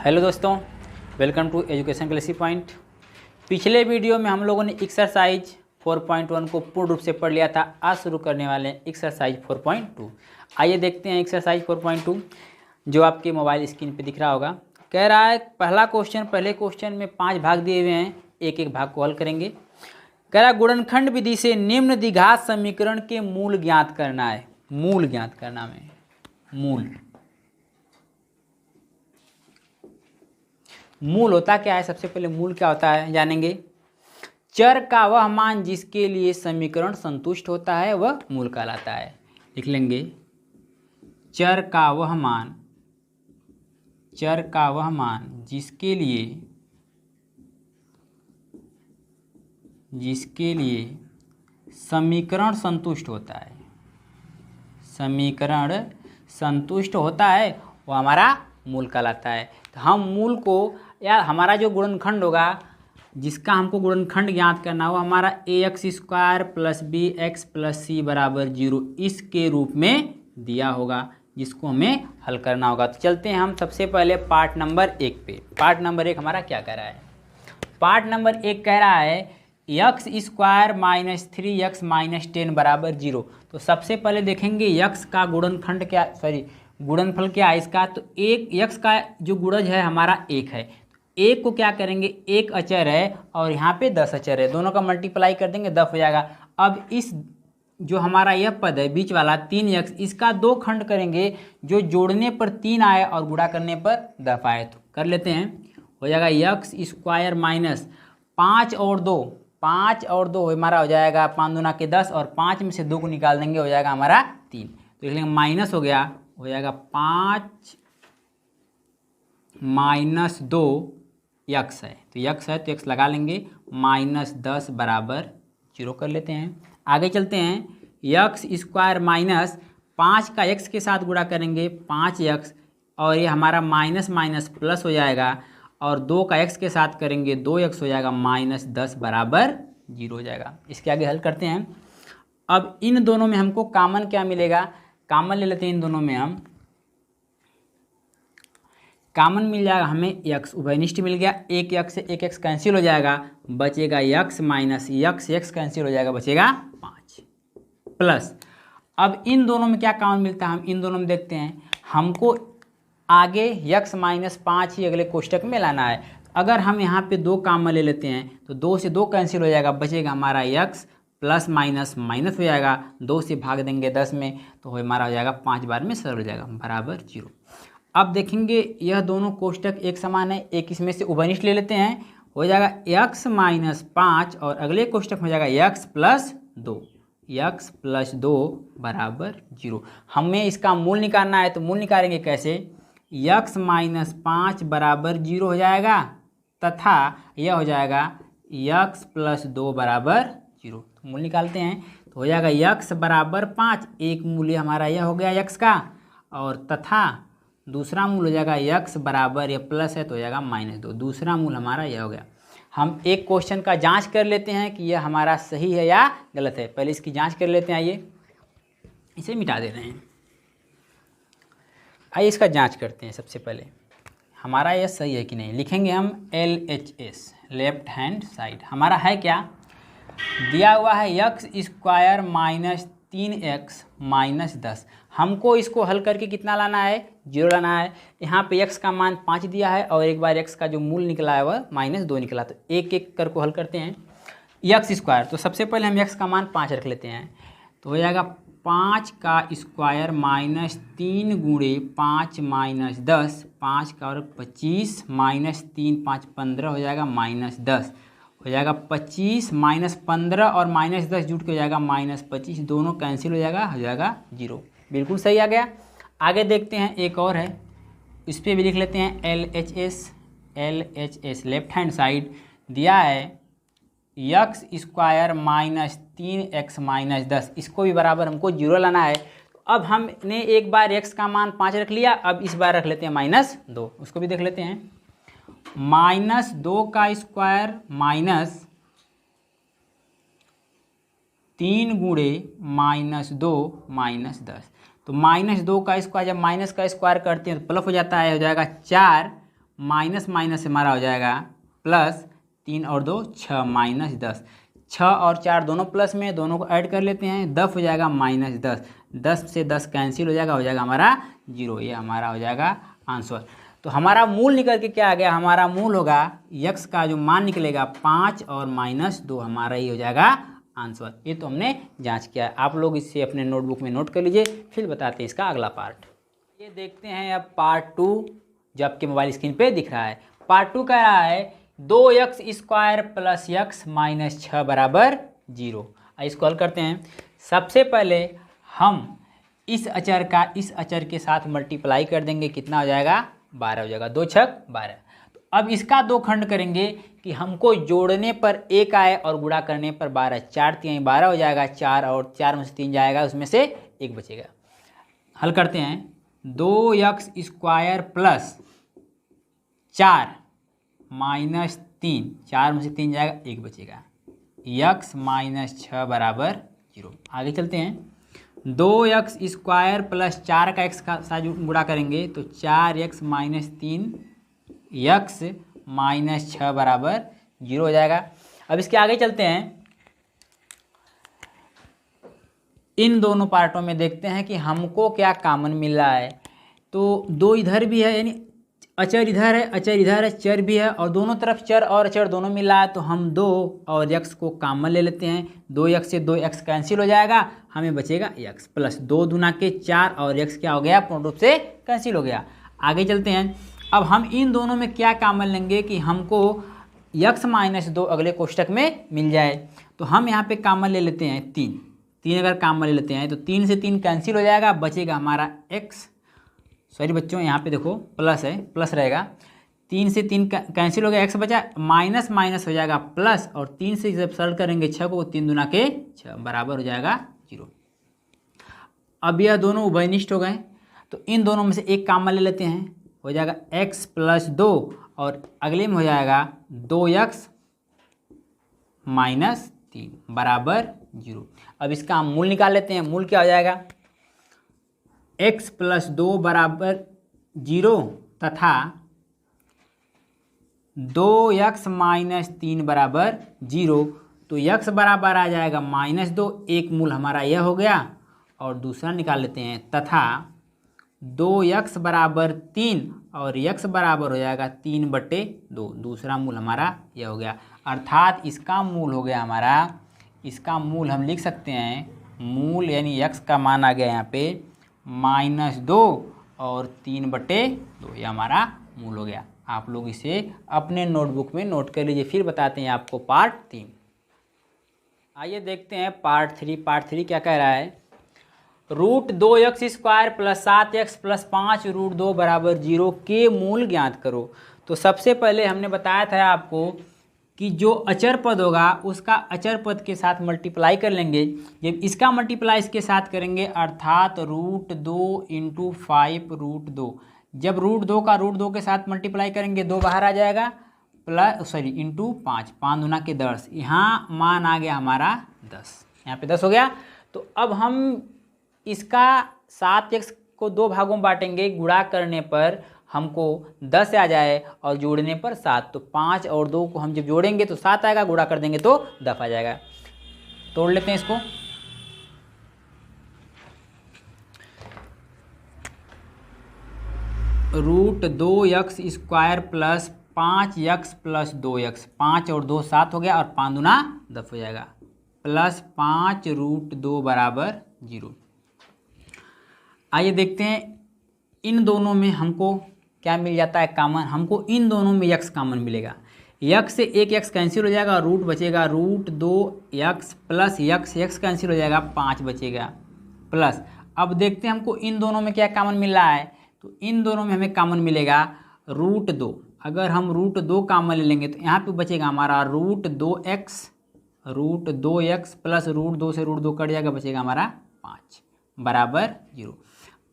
Hello दोस्तों, welcome to education classy point. पिछले वीडियो में हम लोगों ने एक्सरसाइज 4.1 को पूर्ण रूप से पढ़ लिया था। आज शुरू करने वाले हैं एक्सरसाइज 4.2। आइए देखते हैं एक्सरसाइज 4.2 जो आपके मोबाइल स्क्रीन पे दिख रहा होगा। कह रहा है पहले क्वेश्चन में 5 भाग दिए हुए हैं, एक एक भाग को हल करेंगे। कह रहा है गुणनखंड विधि से निम्न द्विघात समीकरण के मूल ज्ञात करना है। मूल ज्ञात करना में मूल होता क्या है, सबसे पहले मूल क्या होता है जानेंगे। चर का वह मान जिसके लिए समीकरण संतुष्ट होता है वह मूल कहलाता है। लिख लेंगे चर का वह मान जिसके लिए समीकरण संतुष्ट होता है वो हमारा मूल कहलाता है। तो हम मूल को या हमारा जो गुणनखंड होगा जिसका हमको गुणनखंड ज्ञात करना हो हमारा ax² + bx + c = 0 इसके रूप में दिया होगा, जिसको हमें हल करना होगा। तो चलते हैं हम सबसे पहले पार्ट नंबर 1 पे। पार्ट नंबर 1 हमारा क्या कह रहा है? पार्ट नंबर 1 कह रहा है x² - 3x - 10 = 0। तो सबसे पहले देखेंगे x का गुणनफल क्या है इसका। तो एक x का जो गुणज है हमारा 1 है। एक को क्या करेंगे, एक अचर है और यहाँ पे 10 अचर है, दोनों का मल्टीप्लाई कर देंगे 10 हो जाएगा। अब इस जो हमारा यह पद है बीच वाला 3x, इसका 2 खंड करेंगे जो जोड़ने पर 3 आए और गुणा करने पर 10 आए। तो कर लेते हैं, हो जाएगा x² - 5 और 2 हमारा हो जाएगा 5 दूना के 10 और 5 में से 2 को निकाल देंगे हो जाएगा हमारा 3। तो लिख लेंगे माइनस हो जाएगा 5 - 2x है। तो x है तो x लगा लेंगे, -10 = 0 कर लेते हैं। आगे चलते हैं, x² - 5 का x के साथ गुणा करेंगे 5x और ये हमारा माइनस माइनस प्लस हो जाएगा और 2 का x के साथ करेंगे 2x हो जाएगा, -10 = 0 हो जाएगा। इसके आगे हल करते हैं। अब इन दोनों में हमको कॉमन क्या मिलेगा, कॉमन ले लेते हैं। इन दोनों में हम कॉमन मिल जाएगा हमें x, उभयनिष्ठ मिल गया। एक x से एक x कैंसिल हो जाएगा, बचेगा x - x कैंसिल हो जाएगा, बचेगा 5 प्लस। अब इन दोनों में क्या कॉमन मिलता है हम इन दोनों में देखते हैं। हमको आगे x - 5 ही अगले कोष्टक में लाना है। अगर हम यहाँ पे 2 कॉमन ले लेते हैं तो 2 से 2 कैंसिल हो जाएगा, बचेगा हमारा x प्लस माइनस माइनस हो जाएगा, 2 से भाग देंगे 10 में तो हमारा हो जाएगा 5 बार में सरल हो जाएगा बराबर 0। अब देखेंगे यह दोनों कोष्टक एक समान है, एक इसमें से उभयनिष्ठ ले लेते हैं, हो जाएगा x - 5 और अगले कोष्टक में हो जाएगा x + 2 = 0। हमें इसका मूल निकालना है। तो मूल निकालेंगे कैसे, x - 5 = 0 हो जाएगा तथा यह हो जाएगा x + 2 = 0। तो मूल निकालते हैं तो हो जाएगा x = 5, एक मूल्य हमारा यह हो गया x का, और तथा दूसरा मूल हो जाएगा x बराबर, ये प्लस है तो हो जाएगा -2, दूसरा मूल हमारा यह हो गया। हम एक क्वेश्चन का जांच कर लेते हैं कि यह हमारा सही है या गलत है। पहले इसकी जांच कर लेते हैं। आइए इसे मिटा दे रहे हैं। आइए इसका जांच करते हैं। सबसे पहले हमारा यह सही है कि नहीं, लिखेंगे हम LHS लेफ्ट हैंड साइड। हमारा है क्या, दिया हुआ है x² - 3x - 10। हमको इसको हल करके कितना लाना है, 0 लाना है। यहाँ पे x का मान 5 दिया है और एक बार x का जो मूल निकला है वह -2 निकला। तो एक एक कर को हल करते हैं। x², तो सबसे पहले हम x का मान 5 रख लेते हैं। तो हो जाएगा 5 का स्क्वायर -3 × 5 - 10, 5 का और 25 -3 5 15 हो जाएगा -10 हो जाएगा 25 -15 और -10 जुट के हो जाएगा -25, दोनों कैंसिल हो जाएगा 0। बिल्कुल सही आ गया। आगे देखते हैं, एक और है, इस पर भी लिख लेते हैं LHS लेफ्ट हैंड साइड। दिया है x² - 3x - 10, इसको भी बराबर हमको 0 लाना है। तो अब हमने एक बार x का मान 5 रख लिया, अब इस बार रख लेते हैं -2, उसको भी देख लेते हैं। -2 का स्क्वायर -3 × -2 -10। तो -2 का स्क्वायर जब माइनस का स्क्वायर करते हैं तो प्लस हो जाता है, हो जाएगा 4 माइनस माइनस हमारा हो जाएगा प्लस, 3 और 2 6 माइनस 10, 6 और 4 दोनों प्लस में, दोनों को ऐड कर लेते हैं, 10 हो जाएगा माइनस 10, 10 से 10 कैंसिल हो जाएगा हमारा 0। ये हमारा हो जाएगा आंसर। तो हमारा मूल निकल के क्या आ गया, हमारा मूल होगा यक्स का जो मान निकलेगा 5 और माइनस 2, हमारा ही हो जाएगा आंसर। ये तो हमने जांच किया है, आप लोग इसे अपने नोटबुक में नोट कर लीजिए, फिर बताते हैं इसका अगला पार्ट। ये देखते हैं अब पार्ट 2, जो आपके मोबाइल स्क्रीन पे दिख रहा है। पार्ट 2 कह रहा है 2x² प्लस x माइनस 6 बराबर 0। इसको हल करते हैं। सबसे पहले हम इस अचर का इस अचर के साथ मल्टीप्लाई कर देंगे, कितना हो जाएगा 12 हो जाएगा, 2 छक 12। तो अब इसका 2 खंड करेंगे कि हमको जोड़ने पर 1 आए और गुणा करने पर 12, 4 3 12 हो जाएगा, 4 और 4 में से 3 जाएगा, उसमें से 1 बचेगा। हल करते हैं। 2x² प्लस 4 माइनस 3, 4 में से 3 जाएगा, 1 बचेगा, x माइनस 6 बराबर 0। आगे चलते हैं। 2x² प्लस 4 का x का साथ गुणा करेंगे तो 4x माइनस 3 x माइनस 6 बराबर 0 हो जाएगा। अब इसके आगे चलते हैं। इन दोनों पार्टों में देखते हैं कि हमको क्या कॉमन मिल रहा है। तो 2 इधर भी है, यानी अचर इधर है, अचर इधर है, चर भी है, और दोनों तरफ चर और अचर दोनों मिल रहा है। तो हम 2 और x को कॉमन ले लेते हैं। 2x से 2x कैंसिल हो जाएगा, हमें बचेगा x प्लस 2 दूना के 4 और x क्या हो गया, पूर्ण रूप से कैंसिल हो गया। आगे चलते हैं। अब हम इन दोनों में क्या कॉमन लेंगे कि हमको x माइनस 2 अगले कोष्टक में मिल जाए। तो हम यहाँ पे कॉमन ले लेते हैं 3 अगर कॉमन ले लेते हैं तो 3 से 3 कैंसिल हो जाएगा, बचेगा हमारा x। सॉरी बच्चों, यहाँ पे देखो प्लस है, प्लस रहेगा, 3 से 3 कैंसिल हो गया, x बचा, माइनस माइनस हो जाएगा प्लस, और 3 से जब सरल करेंगे 6 को, 3 दूना के 6 बराबर हो जाएगा 0। अब यह दोनों उभयनिष्ठ हो गए, तो इन दोनों में से एक कॉमन ले लेते हैं, हो जाएगा x प्लस 2, और अगले में हो जाएगा 2x माइनस 3 बराबर 0। अब इसका हम मूल निकाल लेते हैं। मूल क्या हो जाएगा, x प्लस 2 बराबर 0 तथा 2x माइनस 3 बराबर 0। तो x बराबर आ जाएगा -2, एक मूल हमारा यह हो गया, और दूसरा निकाल लेते हैं, तथा 2x बराबर 3 और x बराबर हो जाएगा 3/2, दूसरा मूल हमारा यह हो गया। अर्थात इसका मूल हो गया हमारा, इसका मूल हम लिख सकते हैं, मूल यानी x का मान आ गया यहाँ पे -2 और 3/2, ये हमारा मूल हो गया। आप लोग इसे अपने नोटबुक में नोट कर लीजिए, फिर बताते हैं आपको पार्ट 3। आइए देखते हैं पार्ट 3। पार्ट 3 क्या कह रहा है, √2x² प्लस 7x प्लस 5 √2 बराबर 0 के मूल ज्ञात करो। तो सबसे पहले हमने बताया था आपको कि जो अचर पद होगा उसका अचर पद के साथ मल्टीप्लाई कर लेंगे। जब इसका मल्टीप्लाई इसके साथ करेंगे, अर्थात √2 × 5 √2, जब √2 का √2 के साथ मल्टीप्लाई करेंगे 2 बाहर आ जाएगा, प्लस सॉरी इंटू 5, 5 दूना के 10, यहाँ मान आ गया हमारा 10, यहाँ पे 10 हो गया। तो अब हम इसका 7x को 2 भागों में बांटेंगे, गुणा करने पर हमको 10 आ जाए और जोड़ने पर 7, तो 5 और 2 को हम जब जोड़ेंगे तो 7 आएगा, गुणा कर देंगे तो 10 आ जाएगा। तोड़ लेते हैं इसको। √2x² plus 5x plus 2x, 5 और 2 7 हो गया, और 5 दूना 10 हो जाएगा, प्लस 5 √2 बराबर 0। आइए देखते हैं इन दोनों में हमको क्या मिल जाता है कॉमन। हमको इन दोनों में x कॉमन मिलेगा, x से एक x कैंसिल हो जाएगा, रूट बचेगा √2x प्लस x कैंसिल हो जाएगा, 5 बचेगा, प्लस अब देखते हैं हमको इन दोनों में क्या कॉमन मिल रहा है। तो इन दोनों में हमें कॉमन मिलेगा √2। अगर हम √2 कॉमन ले लेंगे तो यहाँ पे बचेगा हमारा √2x प्लस √2 से √2 कट जाएगा, बचेगा हमारा 5 बराबर 0।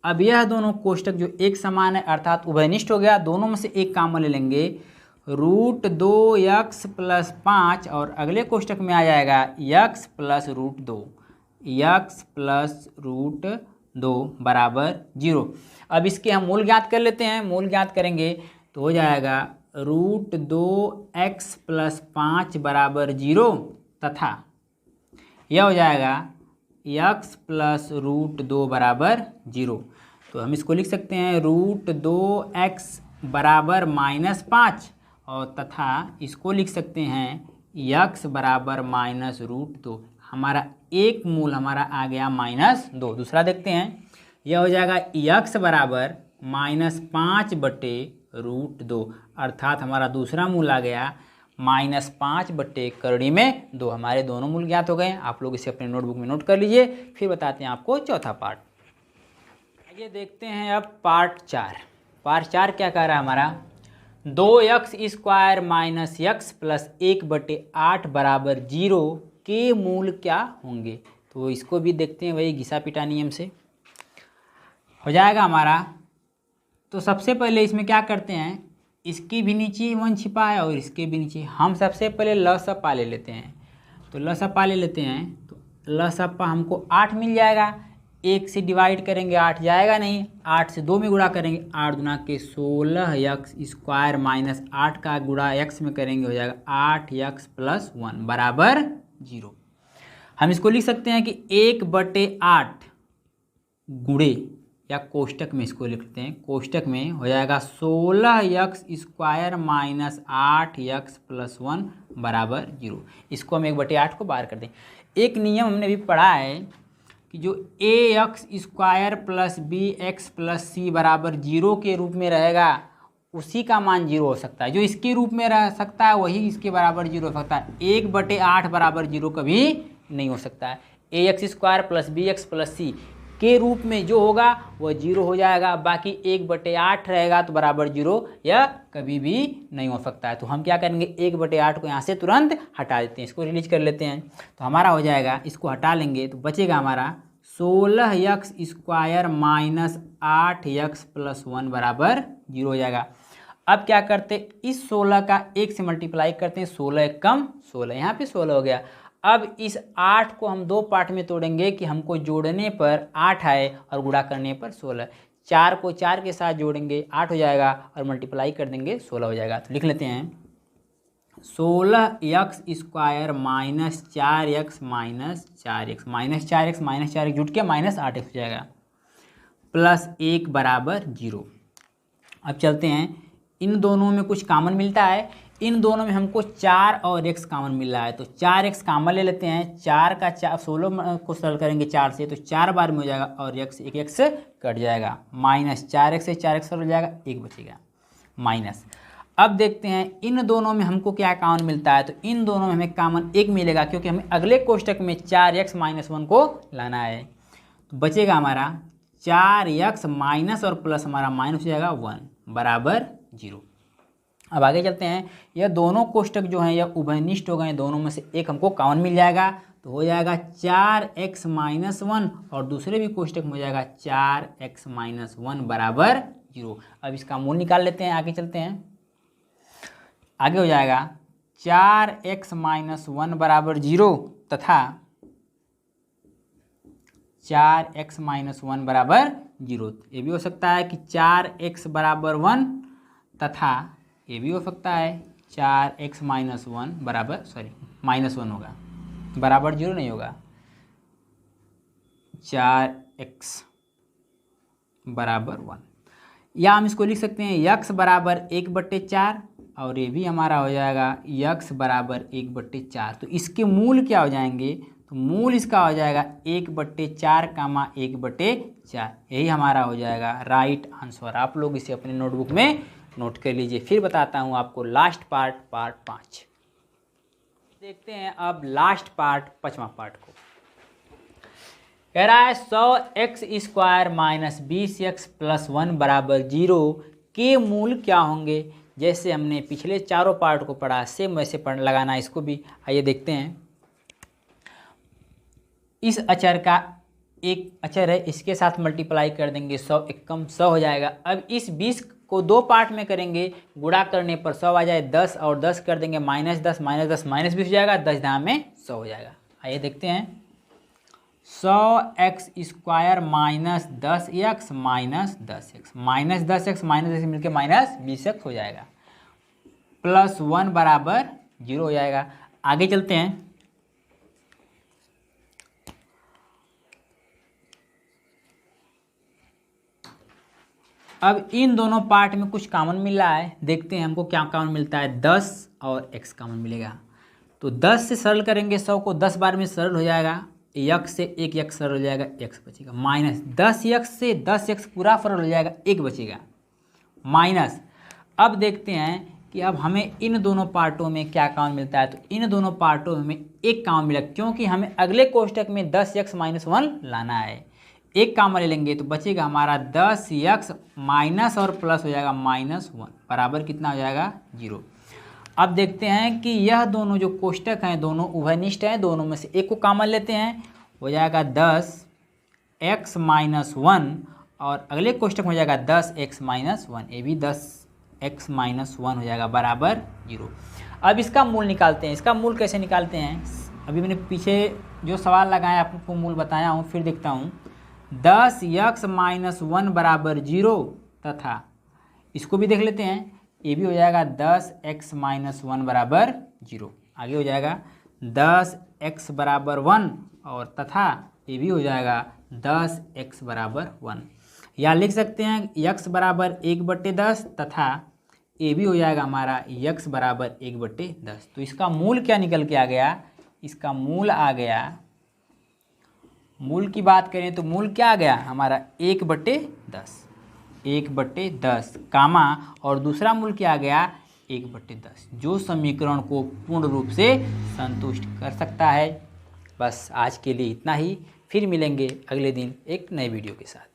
अब यह दोनों कोष्टक जो एक समान है अर्थात उभयनिष्ठ हो गया, दोनों में से एक कॉमन ले लेंगे, √2x प्लस 5, और अगले कोष्टक में आ जाएगा x प्लस √2, x प्लस √2 बराबर 0। अब इसके हम मूल ज्ञात कर लेते हैं। मूल ज्ञात करेंगे तो हो जाएगा √2x + 5 = 0 तथा यह हो जाएगा x + √2 = 0। तो हम इसको लिख सकते हैं √2x = -5 और तथा इसको लिख सकते हैं x = -√2। हमारा एक मूल हमारा आ गया -2। दूसरा देखते हैं, यह हो जाएगा x = -5/√2 अर्थात हमारा दूसरा मूल आ गया -5/2। हमारे दोनों मूल ज्ञात हो गए। आप लोग इसे अपने नोटबुक में नोट कर लीजिए। फिर बताते हैं आपको चौथा पार्ट। आइए देखते हैं अब पार्ट 4। पार्ट 4 क्या कह रहा है हमारा, 2x² - x + 1/8 = 0 के मूल क्या होंगे। तो इसको भी देखते हैं वही घिसा पिटा नियम से हो जाएगा हमारा। तो सबसे पहले इसमें क्या करते हैं, इसकी भी नीचे 1 छिपा है और इसके भी नीचे। हम सबसे पहले लसपा ले लेते हैं। तो लसपा ले लेते हैं तो लसपा हमको 8 मिल जाएगा। 1 से डिवाइड करेंगे 8 जाएगा नहीं, 8 से 2 में गुणा करेंगे, 8 दूना के 16x² - 8 का गुणा x में करेंगे हो जाएगा 8x + 1 = 0। हम इसको लिख सकते हैं कि 1/8 गुणे या कोष्टक में इसको लिखते हैं, कोष्टक में हो जाएगा 16x² - 8x + 1 = 0। इसको हम 1/8 को बाहर कर दें। एक नियम हमने भी पढ़ा है कि जो ax² + bx + c = 0 के रूप में रहेगा उसी का मान 0 हो सकता है। जो इसके रूप में रह सकता है वही इसके बराबर 0 हो सकता है। 1/8 = 0 कभी नहीं हो सकता है। ax² + bx + c के रूप में जो होगा वह 0 हो जाएगा, बाकी 1/8 रहेगा तो बराबर 0 या कभी भी नहीं हो सकता है। तो हम क्या करेंगे, 1/8 को यहाँ से तुरंत हटा देते हैं, इसको रिलीज कर लेते हैं। तो हमारा हो जाएगा, इसको हटा लेंगे तो बचेगा हमारा 16x² - 8x + 1 = 0 हो जाएगा। अब क्या करते, इस 16 का 1 से मल्टीप्लाई करते हैं, 16 × 1 = 16, यहाँ पे 16 हो गया। अब इस 8 को हम 2 पार्ट में तोड़ेंगे कि हमको जोड़ने पर 8 आए और गुणा करने पर 16। 4 को 4 के साथ जोड़ेंगे 8 हो जाएगा और मल्टीप्लाई कर देंगे 16 हो जाएगा। तो लिख लेते हैं 16x² - 4x - 4x -4x जुट के -8x हो जाएगा +1 = 0। अब चलते हैं, इन दोनों में कुछ कॉमन मिलता है। इन दोनों में हमको 4 और x कॉमन मिल रहा है तो 4x कॉमन ले लेते हैं। 4 का 4 16 को सरल करेंगे 4 से तो 4 बार में हो जाएगा और x एक x कट जाएगा। -4x से 4x सरल हो जाएगा, 1 बचेगा माइनस। अब देखते हैं इन दोनों में हमको क्या कॉमन मिलता है। तो इन दोनों में हमें कॉमन 1 मिलेगा क्योंकि हमें अगले कोष्टक में 4x - 1 को लाना है। तो बचेगा हमारा 4x माइनस और प्लस हमारा माइनस हो जाएगा 1 = 0। अब आगे चलते हैं, यह दोनों कोष्टक जो हैं यह उभयनिष्ठ हो गए, दोनों में से एक हमको कॉमन मिल जाएगा तो हो जाएगा 4x - 1 और दूसरे भी कोष्टक में हो जाएगा 4x - 1 = 0। अब इसका मूल निकाल लेते हैं, आगे चलते हैं। आगे हो जाएगा 4x - 1 = 0 तथा 4x - 1 = 0। ये भी हो सकता है कि 4x = 1 तथा ये भी हो सकता है 4x - 1 -1 होगा, बराबर 0 नहीं होगा। 4x = 1 या हम इसको लिख सकते हैं x = 1/4 और ये भी हमारा हो जाएगा x = 1/4। तो इसके मूल क्या हो जाएंगे, तो मूल इसका हो जाएगा 1/4, 1/4। यही हमारा हो जाएगा राइट आंसर। आप लोग इसे अपने नोटबुक में नोट कर लीजिए। फिर बताता हूँ आपको लास्ट पार्ट 5। देखते हैं अब लास्ट पार्ट 5वां पार्ट को। कह रहा है 100x² - 20x + 1 = 0 के मूल क्या होंगे। जैसे हमने पिछले चारों पार्ट को पढ़ा सेम वैसे लगाना है इसको भी। आइए देखते हैं, इस अचर का एक अचर है, इसके साथ मल्टीप्लाई कर देंगे 100 एकम 100 हो जाएगा। अब इस 20 को 2 पार्ट में करेंगे, गुणा करने पर 100 आ जाए, 10 और 10 कर देंगे -10 -10 -20 हो जाएगा, 10 दाम में 100 हो जाएगा। आइए देखते हैं 100x² minus 10x minus 10x minus 10x मिलकर माइनस 20x हो जाएगा, प्लस 1 बराबर 0 हो जाएगा। आगे चलते हैं। अब इन दोनों पार्ट में कुछ कॉमन मिल रहा है, देखते हैं हमको क्या कॉमन मिलता है। 10 और x कॉमन मिलेगा, तो 10 से सरल करेंगे 100 को, 10 बार में सरल हो जाएगा, x से 1x सरल हो जाएगा, x बचेगा, माइनस 10x से 10x पूरा सरल हो जाएगा, 1 बचेगा, माइनस। अब देखते हैं कि अब हमें इन दोनों पार्टों में क्या कॉमन मिलता है, तो इन दोनों पार्टों में हमें एक कॉमन मिला, क्योंकि हमें अगले कोष्टक में 10x माइनस 1 लाना है। एक कॉमन ले लेंगे तो बचेगा हमारा 10x माइनस और प्लस हो जाएगा -1 बराबर कितना हो जाएगा 0। अब देखते हैं कि यह दोनों जो कोष्टक हैं दोनों उभयनिष्ठ हैं, दोनों में से एक को कॉमन लेते हैं, हो जाएगा 10x माइनस 1 और अगले कोष्टक में हो जाएगा 10x माइनस 1, ये भी 10x माइनस 1 हो जाएगा बराबर 0। अब इसका मूल निकालते हैं। इसका मूल कैसे निकालते हैं, अभी मैंने पीछे जो सवाल लगाया आपको मूल बताया हूँ, फिर देखता हूँ। 10x माइनस 1 बराबर 0 तथा इसको भी देख लेते हैं, ये भी हो जाएगा 10x माइनस 1 बराबर 0। आगे हो जाएगा 10x बराबर 1 और तथा ये भी हो जाएगा 10x बराबर 1। या लिख सकते हैं x बराबर 1/10 तथा ये भी हो जाएगा हमारा x बराबर 1/10। तो इसका मूल क्या निकल के आ गया, इसका मूल आ गया, मूल की बात करें तो मूल क्या आ गया हमारा 1/10, 1/10 कामा, और दूसरा मूल क्या आ गया 1/10, जो समीकरण को पूर्ण रूप से संतुष्ट कर सकता है। बस आज के लिए इतना ही, फिर मिलेंगे अगले दिन एक नए वीडियो के साथ।